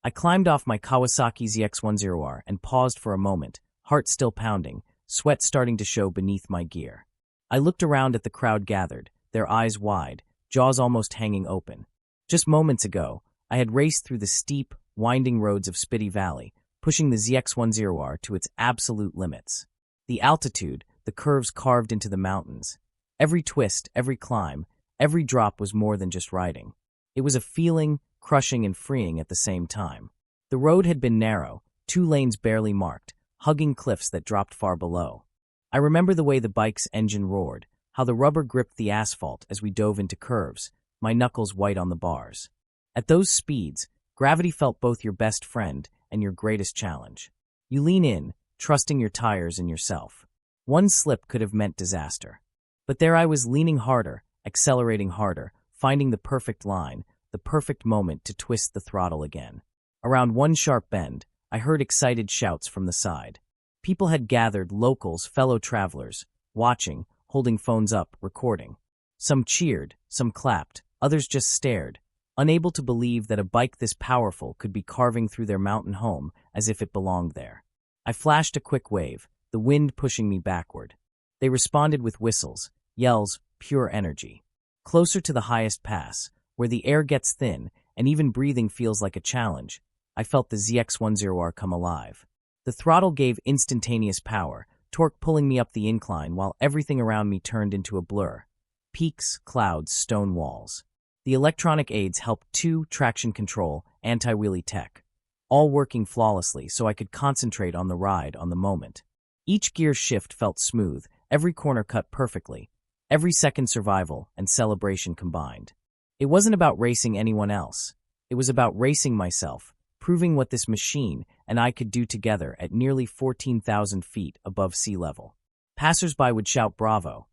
I climbed off my Kawasaki ZX10R and paused for a moment, heart still pounding, sweat starting to show beneath my gear. I looked around at the crowd gathered, their eyes wide, jaws almost hanging open. Just moments ago, I had raced through the steep, winding roads of Spiti Valley, pushing the ZX10R to its absolute limits. The altitude, the curves carved into the mountains. Every twist, every climb, every drop was more than just riding. It was a feeling, crushing and freeing at the same time. The road had been narrow, 2 lanes barely marked, hugging cliffs that dropped far below. I remember the way the bike's engine roared, how the rubber gripped the asphalt as we dove into curves, my knuckles white on the bars. At those speeds, gravity felt both your best friend and your greatest challenge. You lean in, trusting your tires and yourself. One slip could have meant disaster. But there I was, leaning harder, accelerating harder, finding the perfect line, the perfect moment to twist the throttle again. Around one sharp bend, I heard excited shouts from the side. People had gathered, locals, fellow travelers, watching, holding phones up, recording. Some cheered, some clapped, others just stared, unable to believe that a bike this powerful could be carving through their mountain home as if it belonged there. I flashed a quick wave, the wind pushing me backward. They responded with whistles, yells, pure energy. Closer to the highest pass, where the air gets thin and even breathing feels like a challenge, I felt the ZX10R come alive. The throttle gave instantaneous power, torque pulling me up the incline while everything around me turned into a blur. Peaks, clouds, stone walls. The electronic aids helped too: traction control, anti-wheelie tech. All working flawlessly so I could concentrate on the ride, on the moment. Each gear shift felt smooth, every corner cut perfectly, every second survival and celebration combined. It wasn't about racing anyone else. It was about racing myself, proving what this machine and I could do together at nearly 14,000 feet above sea level. Passers-by would shout bravo,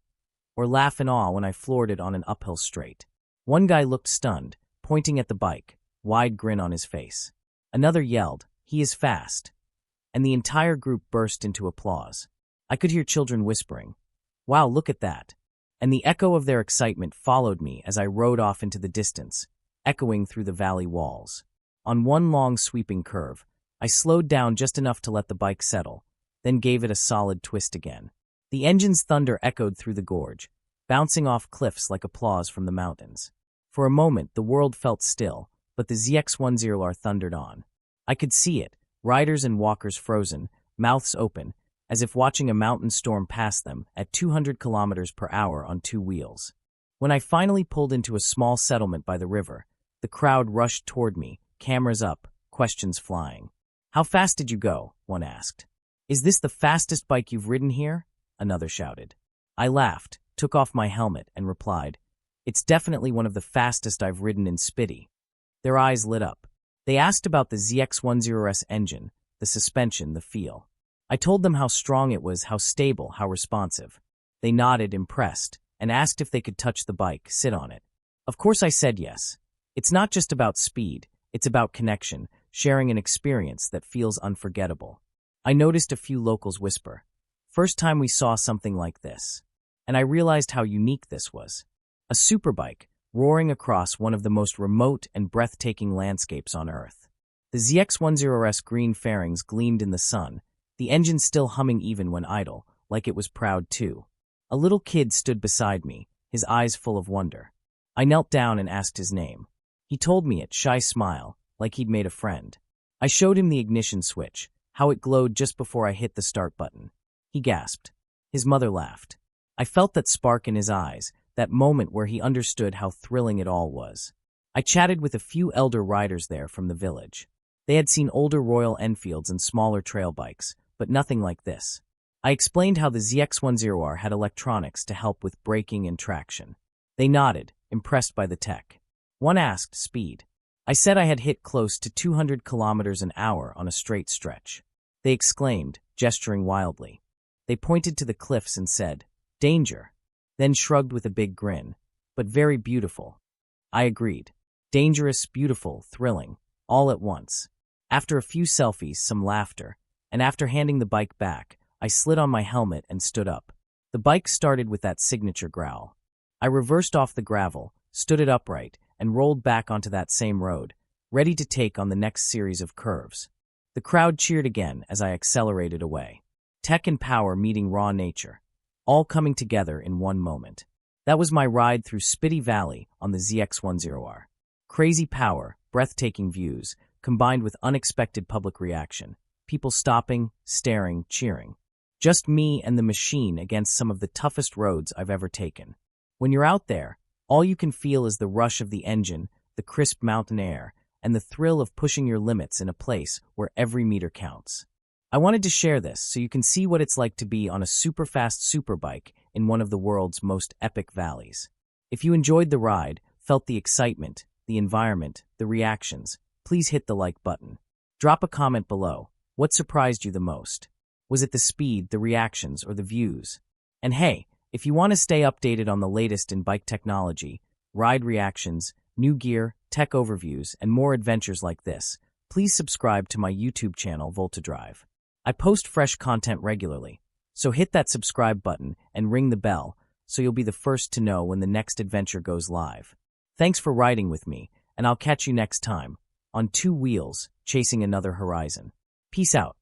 or laugh in awe when I floored it on an uphill straight. One guy looked stunned, pointing at the bike, wide grin on his face. Another yelled, "He is fast," and the entire group burst into applause. I could hear children whispering, "Wow, look at that," and the echo of their excitement followed me as I rode off into the distance, echoing through the valley walls. On one long sweeping curve, I slowed down just enough to let the bike settle, then gave it a solid twist again. The engine's thunder echoed through the gorge, bouncing off cliffs like applause from the mountains. For a moment, the world felt still, but the ZX10R thundered on. I could see it, riders and walkers frozen, mouths open, as if watching a mountain storm pass them at 200 kilometers per hour on 2 wheels. When I finally pulled into a small settlement by the river, the crowd rushed toward me, cameras up, questions flying. "How fast did you go?" one asked. "Is this the fastest bike you've ridden here?" another shouted. I laughed, took off my helmet, and replied, "It's definitely one of the fastest I've ridden in Spiti." Their eyes lit up. They asked about the ZX10R's engine, the suspension, the feel. I told them how strong it was, how stable, how responsive. They nodded, impressed, and asked if they could touch the bike, sit on it. Of course I said yes. It's not just about speed, it's about connection, sharing an experience that feels unforgettable. I noticed a few locals whisper, "First time we saw something like this." And I realized how unique this was. A superbike, roaring across one of the most remote and breathtaking landscapes on Earth. The ZX10R's green fairings gleamed in the sun, the engine still humming even when idle, like it was proud too. A little kid stood beside me, his eyes full of wonder. I knelt down and asked his name. He told me it, shy smile, like he'd made a friend. I showed him the ignition switch, how it glowed just before I hit the start button. He gasped. His mother laughed. I felt that spark in his eyes, that moment where he understood how thrilling it all was. I chatted with a few elder riders there from the village. They had seen older Royal Enfields and smaller trail bikes, but nothing like this. I explained how the ZX10R had electronics to help with braking and traction. They nodded, impressed by the tech. One asked, "Speed?" I said I had hit close to 200 kilometers an hour on a straight stretch. They exclaimed, gesturing wildly. They pointed to the cliffs and said, "Danger," then shrugged with a big grin. "But very beautiful." I agreed. Dangerous, beautiful, thrilling, all at once. After a few selfies, some laughter, and after handing the bike back, I slid on my helmet and stood up. The bike started with that signature growl. I reversed off the gravel, stood it upright, and rolled back onto that same road, ready to take on the next series of curves. The crowd cheered again as I accelerated away. Tech and power meeting raw nature, all coming together in one moment. That was my ride through Spiti Valley on the ZX10R. Crazy power, breathtaking views, combined with unexpected public reaction. People stopping, staring, cheering. Just me and the machine against some of the toughest roads I've ever taken. When you're out there, all you can feel is the rush of the engine, the crisp mountain air, and the thrill of pushing your limits in a place where every meter counts. I wanted to share this so you can see what it's like to be on a super fast superbike in one of the world's most epic valleys. If you enjoyed the ride, felt the excitement, the environment, the reactions, please hit the like button. Drop a comment below. What surprised you the most? Was it the speed, the reactions, or the views? And hey, if you want to stay updated on the latest in bike technology, ride reactions, new gear, tech overviews, and more adventures like this, please subscribe to my YouTube channel, VoltaDrive. I post fresh content regularly, so hit that subscribe button and ring the bell so you'll be the first to know when the next adventure goes live. Thanks for riding with me, and I'll catch you next time on Two Wheels, chasing another horizon. Peace out.